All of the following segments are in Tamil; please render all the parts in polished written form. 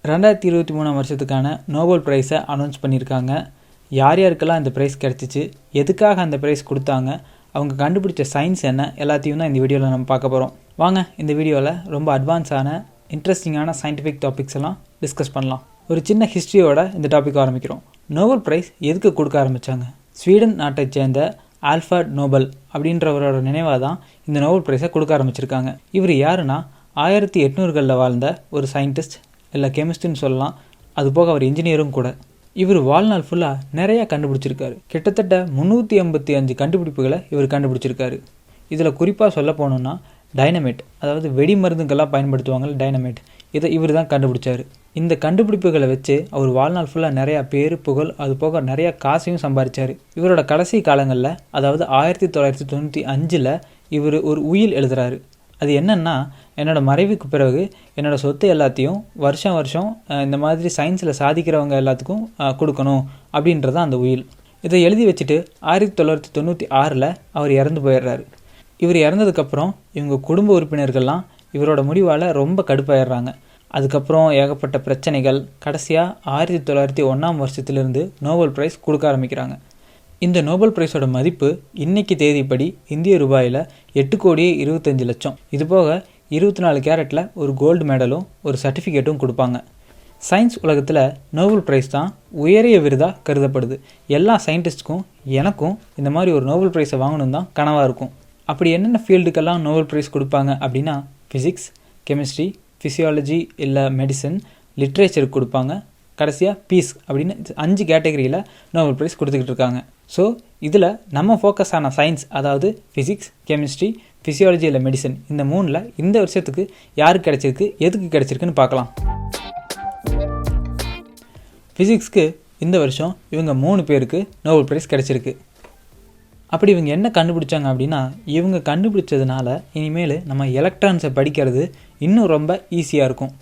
2023 வருஷத்துக்கான நோபல் ப்ரைஸை அனௌன்ஸ் பண்ணியிருக்காங்க. யார் யாருக்கெல்லாம் இந்த ப்ரைஸ் கிடச்சிச்சு, எதுக்காக அந்த ப்ரைஸ் கொடுத்தாங்க, அவங்க கண்டுபிடிச்ச சயின்ஸ் என்ன, எல்லாத்தையும் தான் இந்த வீடியோவில் நம்ம பார்க்க போகிறோம். வாங்க இந்த வீடியோவில் ரொம்ப அட்வான்ஸான இன்ட்ரெஸ்டிங்கான சயின்டிஃபிக் டாபிக்ஸ் எல்லாம் டிஸ்கஸ் பண்ணலாம். ஒரு சின்ன ஹிஸ்ட்ரியோட இந்த டாபிக் ஆரம்பிக்கிறோம். நோபல் ப்ரைஸ் எதுக்கு கொடுக்க ஆரம்பித்தாங்க? ஸ்வீடன் நாட்டை சேர்ந்த ஆல்ஃபர்ட் நோபல் அப்படின்றவரோட நினைவாக தான் இந்த நோபல் ப்ரைஸை கொடுக்க ஆரம்பிச்சிருக்காங்க. இவர் யாருன்னா 1800களில் வாழ்ந்த ஒரு சயின்டிஸ்ட், இல்லை கெமிஸ்ட்ரின்னு சொல்லலாம். அது போக அவர் இன்ஜினியரும் கூட. இவர் வாழ்நாள் ஃபுல்லாக நிறையா கண்டுபிடிச்சிருக்காரு. கிட்டத்தட்ட 385 கண்டுபிடிப்புகளை இவர் கண்டுபிடிச்சிருக்காரு. இதில் குறிப்பாக சொல்ல போனோம்னா டைனமைட், அதாவது வெடி மருந்துக்கெல்லாம் பயன்படுத்துவாங்க டைனமைட், இதை இவர் தான் கண்டுபிடிச்சார். இந்த கண்டுபிடிப்புகளை வச்சு அவர் வாழ்நாள் ஃபுல்லாக நிறையா பேர் புகழ், அது போக நிறையா காசையும் சம்பாதிச்சார். இவரோட கடைசி காலங்களில், அதாவது 1995 இவர் ஒரு உயில் எழுதுகிறாரு. அது என்னென்னா, என்னோடய மறைவுக்கு பிறகு என்னோடய சொத்து எல்லாத்தையும் வருஷம் இந்த மாதிரி சயின்ஸில் சாதிக்கிறவங்க எல்லாத்துக்கும் கொடுக்கணும் அப்படின்றதான் அந்த உயில். இதை எழுதி வச்சுட்டு 1996 அவர் இறந்து போயிடுறாரு. இவர் இறந்ததுக்கப்புறம் இவங்க குடும்ப உறுப்பினர்கள்லாம் இவரோட முடிவால் ரொம்ப கடுப்பாயிடுறாங்க. அதுக்கப்புறம் ஏகப்பட்ட பிரச்சனைகள். கடைசியாக 1901 வருஷத்துலேருந்து நோபல் ப்ரைஸ் கொடுக்க ஆரம்பிக்கிறாங்க. இந்த நோபல் ப்ரைஸோட மதிப்பு இன்னைக்கு தேதிப்படி இந்திய ரூபாயில் 8,25,00,000. இது போக 24 கேரட்டில் ஒரு கோல்டு மெடலும் ஒரு சர்டிஃபிகேட்டும் கொடுப்பாங்க. சயின்ஸ் உலகத்தில் நோபல் ப்ரைஸ் தான் உயரிய விருதாக கருதப்படுது. எல்லா சயின்டிஸ்ட்டுக்கும் எனக்கும் இந்த மாதிரி ஒரு நோபல் ப்ரைஸை வாங்கணும் தான் கனவாக இருக்கும். அப்படி என்னென்ன ஃபீல்டுக்கெல்லாம் நோபல் ப்ரைஸ் கொடுப்பாங்க அப்படின்னா, ஃபிசிக்ஸ், கெமிஸ்ட்ரி, ஃபிசியாலஜி இல்லை மெடிசன், லிட்ரேச்சருக்கு கொடுப்பாங்க. கடைசியாக பீஸ் அப்படின்னு 5 கேட்டகரியில் நோபல் ப்ரைஸ் கொடுத்துக்கிட்டு இருக்காங்க. ஸோ இதில் நம்ம ஃபோக்கஸ் ஆன சயின்ஸ், அதாவது ஃபிசிக்ஸ், கெமிஸ்ட்ரி, ஃபிசியாலஜி இல்லை மெடிசன், இந்த 3ல் இந்த வருஷத்துக்கு யாருக்கு கிடச்சிருக்கு, எதுக்கு கிடச்சிருக்குன்னு பார்க்கலாம். ஃபிசிக்ஸ்க்கு இந்த வருஷம் இவங்க 3 பேருக்கு நோபல் ப்ரைஸ் கிடச்சிருக்கு. அப்படி இவங்க என்ன கண்டுபிடிச்சாங்க அப்படின்னா, இவங்க கண்டுபிடிச்சதுனால இனிமேல் நம்ம எலக்ட்ரான்ஸை படிக்கிறது இன்னும் ரொம்ப ஈஸியாக இருக்கும்.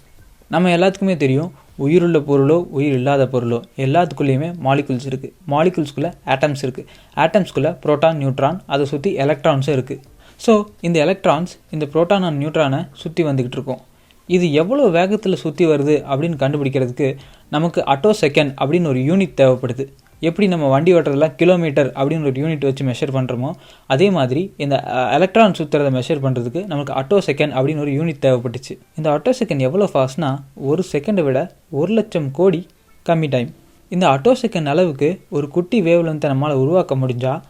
நம்ம எல்லாத்துக்குமே தெரியும், உயிருள்ள பொருளோ உயிர் இல்லாத பொருளோ எல்லாத்துக்குள்ளேயுமே மாலிகுல்ஸ் இருக்குது. மாலிகுல்ஸ்குள்ளே ஆட்டம்ஸ் இருக்குது. ஆட்டம்ஸ்குள்ளே புரோட்டான், நியூட்ரான், அதை சுற்றி எலக்ட்ரான்ஸும் இருக்குது. ஸோ இந்த எலக்ட்ரான்ஸ் இந்த புரோட்டான் அண்ட் நியூட்ரானை சுற்றி வந்துக்கிட்டு இருக்கோம். இது எவ்வளோ வேகத்தில் சுற்றி வருது அப்படின்னு கண்டுபிடிக்கிறதுக்கு நமக்கு அட்டோ செகண்ட் அப்படின்னு ஒரு யூனிட் தேவைப்படுது. எப்படி நம்ம வண்டி ஓட்டுறதுலாம் கிலோமீட்டர் அப்படின்னு ஒரு யூனிட் வச்சு மெஷர் பண்ணுறோமோ, அதே மாதிரி இந்த எலக்ட்ரான் சுற்றுறதை மெஷர் பண்ணுறதுக்கு நமக்கு அட்டோ செகண்ட் அப்படின்னு ஒரு யூனிட் தேவைப்பட்டுச்சு. இந்த அட்டோ செகண்ட் எவ்வளோ ஃபாஸ்ட்னா, ஒரு செகண்டை விட 1,00,000 கோடி கம்மி டைம். இந்த அட்டோ செகண்ட் அளவுக்கு ஒரு குட்டி வேவ் லென்த்தை நம்மளால் உருவாக்க முடிஞ்சால்,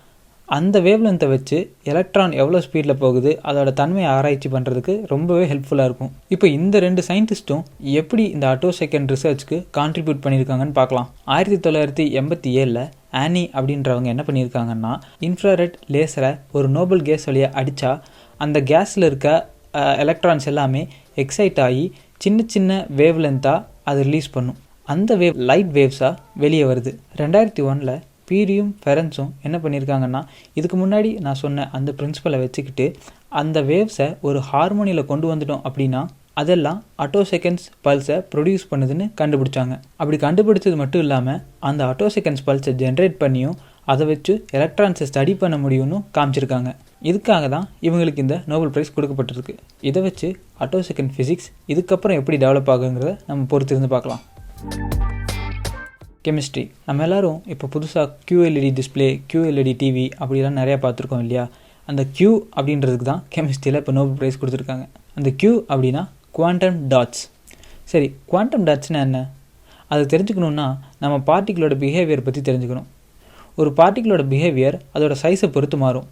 அந்த வேவ் லென்த்தை வச்சு எலக்ட்ரான் எவ்வளோ ஸ்பீடில் போகுது, அதோட தன்மையை ஆராய்ச்சி பண்ணுறதுக்கு ரொம்பவே ஹெல்ப்ஃபுல்லாக இருக்கும். இப்போ இந்த 2 சயின்டிஸ்ட்டும் எப்படி இந்த அட்டோ செகண்ட் ரிசர்ச்சுக்கு கான்ட்ரிபியூட் பண்ணியிருக்காங்கன்னு பார்க்கலாம். 1987 ஆனி அப்படின்றவங்க என்ன பண்ணியிருக்காங்கன்னா, இன்ஃப்ராரெட் லேசரை ஒரு நோபல் கேஸ் வழியாக அடித்தா அந்த கேஸில் இருக்க எலக்ட்ரான்ஸ் எல்லாமே எக்ஸைட் ஆகி சின்ன சின்ன வேவ் லென்த்தாக அதை ரிலீஸ் பண்ணும். அந்த வேவ் லைட் வேவ்ஸாக வெளியே வருது. 2001 பீரியும் ஃபெரன்ஸும் என்ன பண்ணியிருக்காங்கன்னா, இதுக்கு முன்னாடி நான் சொன்ன அந்த பிரின்சிபலை வச்சுக்கிட்டு அந்த வேவ்ஸை ஒரு ஹார்மோனியில் கொண்டு வந்துட்டோம் அப்படின்னா அதெல்லாம் அட்டோ செகண்ட்ஸ் பல்ஸை ப்ரொடியூஸ் பண்ணுதுன்னு கண்டுபிடிச்சாங்க. அப்படி கண்டுபிடிச்சது மட்டும் இல்லாமல் அந்த அட்டோ செகண்ட்ஸ் பல்ஸை ஜென்ரேட் பண்ணியும் அதை வச்சு எலக்ட்ரான்ஸை ஸ்டடி பண்ண முடியும்னு காமிச்சிருக்காங்க. இதுக்காக தான் இவங்களுக்கு இந்த நோபல் ப்ரைஸ் கொடுக்கப்பட்டிருக்கு. இதை வச்சு அட்டோ செகண்ட் ஃபிசிக்ஸ் இதுக்கப்புறம் எப்படி டெவலப் ஆகுங்கிறத நம்ம பொறுத்திருந்து பார்க்கலாம். கெமிஸ்ட்ரி, நம்ம எல்லோரும் இப்போ புதுசாக QLED டிஸ்பிளே, QLED டிவி அப்படிலாம் நிறையா பார்த்துருக்கோம் இல்லையா? அந்த Q அப்படின்றதுக்கு தான் கெமிஸ்ட்ரியில் இப்போ நோபல் ப்ரைஸ் கொடுத்துருக்காங்க. அந்த Q அப்படின்னா குவாண்டம் டாட்ஸ். சரி, குவாண்டம் டாட்ஸ்னால் என்ன? அது தெரிஞ்சுக்கணுன்னா நம்ம பார்ட்டிகளோட பிஹேவியர் பற்றி தெரிஞ்சுக்கணும். ஒரு பார்ட்டிகளோட பிஹேவியர் அதோட சைஸை பொறுத்து மாறும்.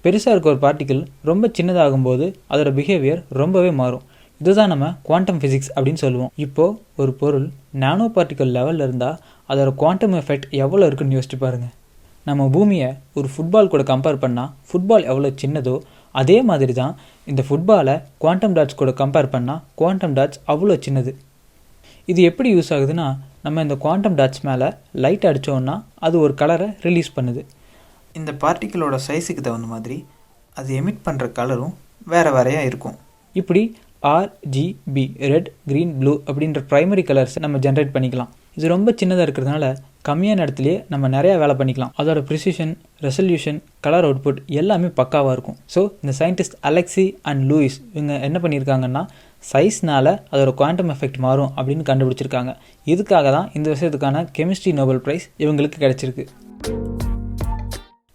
பெருசாக இருக்க ஒரு பார்ட்டிக்கிள் ரொம்ப சின்னதாகும்போது அதோட பிஹேவியர் ரொம்பவே மாறும். இதுதான் நம்ம குவாண்டம் ஃபிசிக்ஸ் அப்படின்னு சொல்லுவோம். இப்போது ஒரு பொருள் நானோ பார்ட்டிக்கல் லெவலில் இருந்தால் அதோட குவாண்டம் எஃபெக்ட் எவ்வளோ இருக்குன்னு யோசிச்சு பாருங்கள். நம்ம பூமியை ஒரு ஃபுட்பால் கூட கம்பேர் பண்ணால் ஃபுட்பால் எவ்வளோ சின்னதோ அதே மாதிரி தான் இந்த ஃபுட்பாலை குவாண்டம் டாட்ஸ் கூட கம்பேர் பண்ணால் குவாண்டம் டாட்ஸ் அவ்வளோ சின்னது. இது எப்படி யூஸ் ஆகுதுன்னா, நம்ம இந்த குவாண்டம் டாட்ஸ் மேலே லைட் அடித்தோன்னா அது ஒரு கலரை ரிலீஸ் பண்ணுது. இந்த பார்ட்டிக்கிளோட சைஸுக்கு தகுந்த மாதிரி அது எமிட் பண்ணுற கலரும் வேறு வேறையாக இருக்கும். இப்படி RGB, ரெட், க்ரீன், ப்ளூ அப்படின்ற ப்ரைமரி கலர்ஸை நம்ம ஜென்ரேட் பண்ணிக்கலாம். இது ரொம்ப சின்னதாக இருக்கிறதுனால கம்மியான இடத்துலையே நம்ம நிறையா வேலை பண்ணிக்கலாம். அதோட ப்ரிசிஷன், ரெசல்யூஷன், கலர் அவுட்புட் எல்லாமே பக்காவாக இருக்கும். ஸோ இந்த சயின்டிஸ்ட் அலெக்சி அண்ட் லூயிஸ் இவங்க என்ன பண்ணியிருக்காங்கன்னா சைஸ்னால் அதோட குவாண்டம் எஃபெக்ட் மாறும் அப்படின்னு கண்டுபிடிச்சிருக்காங்க. இதுக்காக தான் இந்த விஷயத்துக்கான கெமிஸ்ட்ரி நோபல் ப்ரைஸ் இவங்களுக்கு கிடச்சிருக்கு.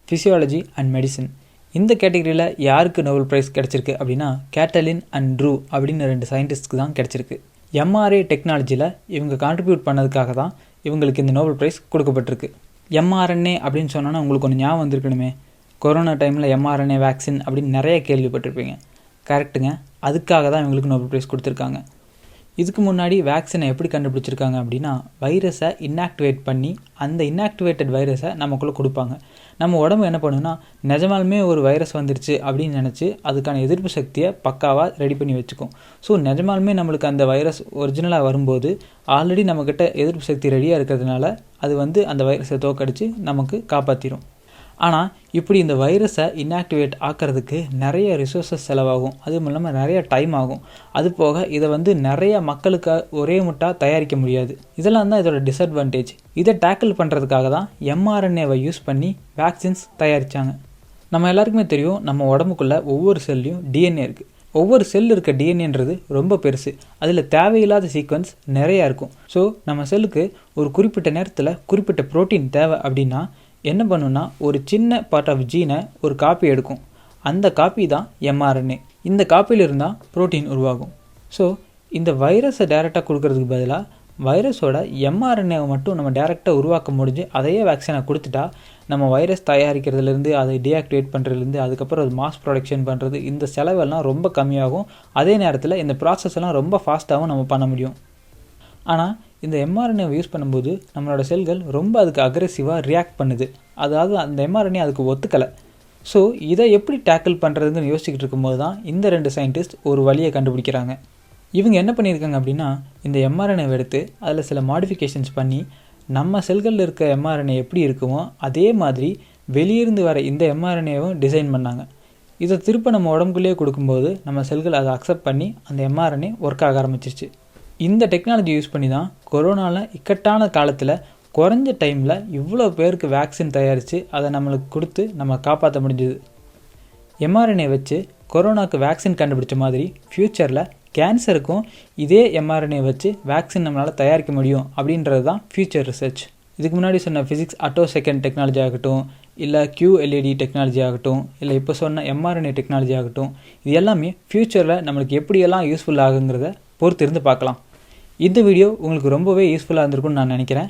ஃபிசியாலஜி அண்ட் மெடிசன் இந்த கேட்டகரியில் யாருக்கு நோபல் ப்ரைஸ் கிடச்சிருக்கு அப்படின்னா கேட்டலின் அண்ட் ட்ரூ அப்படின்னு 2 சயின்டிஸ்ட்க்கு தான் கிடச்சிருக்கு. எம்ஆர்ஏ டெக்னாலஜியில் இவங்க கான்ட்ரிபியூட் பண்ணதுக்காக தான் இவங்களுக்கு இந்த நோபல் ப்ரைஸ் கொடுக்கப்பட்டிருக்கு. எம்ஆர்என்ஏ அப்படின்னு சொன்னோன்னா உங்களுக்கு ஒன்று ஞாபகம் வந்திருக்கணுமே, கொரோனா டைமில் எம்ஆர்என்ஏ வேக்சின் அப்படின்னு நிறைய கேள்விப்பட்டிருப்பீங்க. கரெக்டுங்க, அதுக்காக தான் இவங்களுக்கு நோபல் ப்ரைஸ் கொடுத்துருக்காங்க. இதுக்கு முன்னாடி வேக்சினை எப்படி கண்டுபிடிச்சிருக்காங்க அப்படின்னா வைரஸை இன்ஆக்டிவேட் பண்ணி அந்த இன்ஆக்டிவேட்டட் வைரஸை நமக்குள்ளே கொடுப்பாங்க. நம்ம உடம்பு என்ன பண்ணுன்னா நிஜமாலுமே ஒரு வைரஸ் வந்துருச்சு அப்படின்னு நினச்சி அதுக்கான எதிர்ப்பு சக்தியை பக்காவாக ரெடி பண்ணி வச்சுக்கும். ஸோ நிஜமாலுமே நம்மளுக்கு அந்த வைரஸ் ஒரிஜினலாக வரும்போது ஆல்ரெடி நம்மக்கிட்ட எதிர்ப்பு சக்தி ரெடியாக இருக்கிறதுனால அது அந்த வைரஸை தோக்கடித்து நமக்கு காப்பாற்றிடும். ஆனால் இப்படி இந்த வைரஸை இன்ஆக்டிவேட் ஆக்கிறதுக்கு நிறைய ரிசோர்ஸஸ் செலவாகும், அதுவும் இல்லாமல் நிறைய டைம் ஆகும். அது போக இதை நிறைய மக்களுக்கு ஒரே முட்டாக தயாரிக்க முடியாது. இதெல்லாம் தான் இதோட டிஸ்அட்வான்டேஜ். இதை டேக்கிள் பண்ணுறதுக்காக தான் எம்ஆர்என்ஏவை யூஸ் பண்ணி வேக்சின்ஸ் தயாரித்தாங்க. நம்ம எல்லாருக்குமே தெரியும், நம்ம உடம்புக்குள்ளே ஒவ்வொரு செல்லையும் டிஎன்ஏ இருக்குது. ஒவ்வொரு செல் இருக்க டிஎன்ஏன்றது ரொம்ப பெருசு, அதில் தேவையில்லாத சீக்வன்ஸ் நிறையா இருக்கும். ஸோ நம்ம செல்லுக்கு ஒரு குறிப்பிட்ட நேரத்தில் குறிப்பிட்ட ப்ரோட்டீன் தேவை அப்படின்னா என்ன பண்ணுன்னா ஒரு சின்ன பார்ட் ஆஃப் ஜீனை ஒரு காப்பி எடுக்கும். அந்த காப்பி தான் எம்ஆர்என்ஏ. இந்த காப்பியில் இருந்தால் ப்ரோட்டீன் உருவாகும். ஸோ இந்த வைரஸை டைரெக்டாக கொடுக்கறதுக்கு பதிலாக வைரஸோட எம்ஆர்என்ஏவை மட்டும் நம்ம டைரெக்டாக உருவாக்க முடிஞ்சு அதையே வேக்சினை கொடுத்துட்டா நம்ம வைரஸ் தயாரிக்கிறதுலேருந்து அதை டீஆக்டிவேட் பண்ணுறதுலேருந்து அதுக்கப்புறம் அது மாஸ் ப்ரொடக்ஷன் பண்ணுறது இந்த செலவெல்லாம் ரொம்ப கம்மியாகும். அதே நேரத்தில் இந்த ப்ராசஸ் எல்லாம் ரொம்ப ஃபாஸ்ட்டாகவும் நம்ம பண்ண முடியும். ஆனால் இந்த எம்ஆர்என்ஏவை யூஸ் பண்ணும்போது நம்மளோட செல்கள் ரொம்ப அதுக்கு அக்ரெசிவாக ரியாக்ட் பண்ணுது. அதாவது அந்த எம்ஆர்என்ஏ அதுக்கு ஒத்துக்கலை. ஸோ இதை எப்படி டேக்கிள் பண்ணுறதுன்னு யோசிச்சுக்கிட்டு இருக்கும்போது தான் இந்த 2 சயின்டிஸ்ட் ஒரு வழியை கண்டுபிடிக்கிறாங்க. இவங்க என்ன பண்ணியிருக்காங்க அப்படின்னா இந்த எம்ஆர்என்ஏவை எடுத்து அதில் சில மாடிஃபிகேஷன்ஸ் பண்ணி நம்ம செல்களில் இருக்க எம்ஆர்என்ஏ எப்படி இருக்குமோ அதே மாதிரி வெளியிருந்து வர இந்த எம்ஆர்என்ஏவும் டிசைன் பண்ணாங்க. இதை திரும்ப நம்ம உடம்புக்குள்ளேயே கொடுக்கும்போது நம்ம செல்கள் அதை அக்செப்ட் பண்ணி அந்த எம்ஆர்என்ஏ ஒர்க் ஆக ஆரம்பிச்சிருச்சு. இந்த டெக்னாலஜி யூஸ் பண்ணி தான் கொரோனாவில் இக்கட்டான காலத்தில் குறைஞ்ச டைமில் இவ்வளோ பேருக்கு வேக்சின் தயாரித்து அதை நம்மளுக்கு கொடுத்து நம்ம காப்பாற்ற முடிஞ்சுது. எம்ஆர்என்ஏ வச்சு கொரோனாவுக்கு வேக்சின் கண்டுபிடிச்ச மாதிரி ஃப்யூச்சரில் கேன்சருக்கும் இதே எம்ஆர்என்ஏ வச்சு வேக்சின் நம்மளால் தயாரிக்க முடியும் அப்படின்றது தான் ஃப்யூச்சர் ரிசர்ச். இதுக்கு முன்னாடி சொன்ன ஃபிசிக்ஸ் அட்டோ செகண்ட் டெக்னாலஜி ஆகட்டும், இல்லை QLED டெக்னாலஜி ஆகட்டும், இல்லை இப்போ சொன்ன எம்ஆர்என்ஏ டெக்னாலஜி ஆகட்டும், இது எல்லாமே ஃப்யூச்சரில் நம்மளுக்கு எப்படியெல்லாம் யூஸ்ஃபுல் ஆகுங்கிறத பொறுத்து இருந்து பார்க்கலாம். இந்த வீடியோ உங்களுக்கு ரொம்பவே யூஸ்ஃபுல்லாக இருந்திருக்கும்னு நான் நினைக்கிறேன்.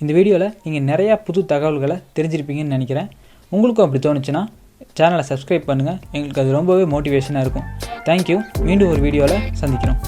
இந்த வீடியோவில் நீங்கள் நிறையா புது தகவல்களை தெரிஞ்சிருப்பீங்கன்னு நினைக்கிறேன். உங்களுக்கும் அப்படி தோணுச்சுன்னா சேனலை சப்ஸ்கிரைப் பண்ணுங்கள், எங்களுக்கு அது ரொம்பவே மோட்டிவேஷனாக இருக்கும். தேங்க்யூ. மீண்டும் ஒரு வீடியோவில் சந்திக்கிறோம்.